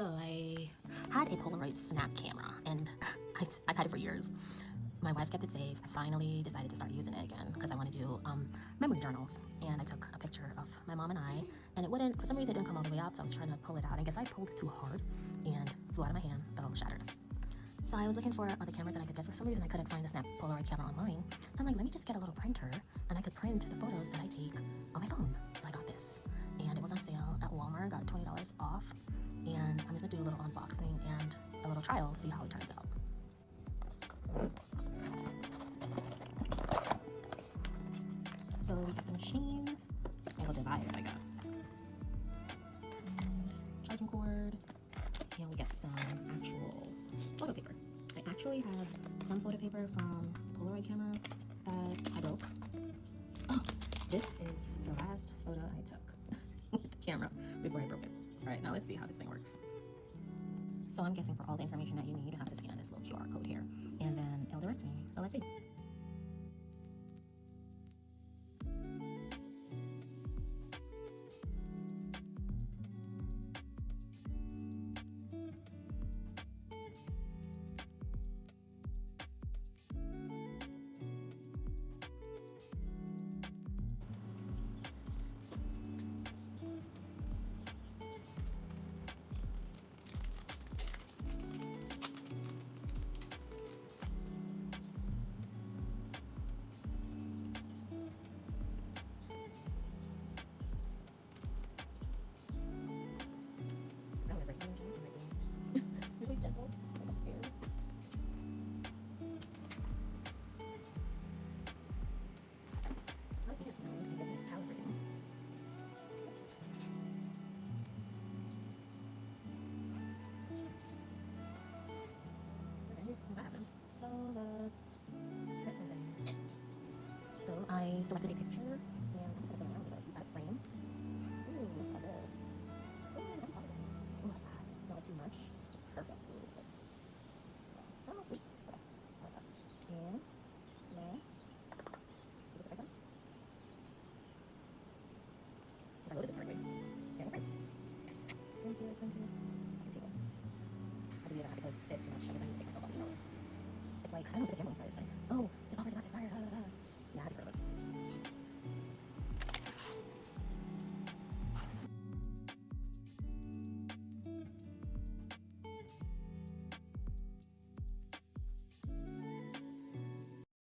So I had a Polaroid snap camera, and I've had it for years. My wife kept it safe. I finally decided to start using it again because I want to do memory journals. And I took a picture of my mom and I, and it wouldn't, for some reason, it didn't come all the way up, so I was trying to pull it out. And I guess I pulled too hard and flew out of my hand, fell shattered. So I was looking for other cameras that I could get. For some reason, I couldn't find the Snap Polaroid camera online. So I'm like, let me just get a little printer, and I could print the photos that I take on my phone. So I got this, and it was on sale at Walmart. Got $20 off, and I'm just gonna do a little unboxing and a little trial, see how it turns out. So we got the machine, a little device, I guess, and charging cord, and we get some actual photo paper. I actually have some photo paper from Polaroid camera that I broke. Oh, this is the last photo I took with the camera before I broke it. All right, now let's see how this thing works. So I'm guessing for all the information that you need, you have to scan this little QR code here, and then it'll direct me. So let's see. Really gentle. I'm scared. I guess it's calibrating. Okay, that happened. So let's print something. So I selected a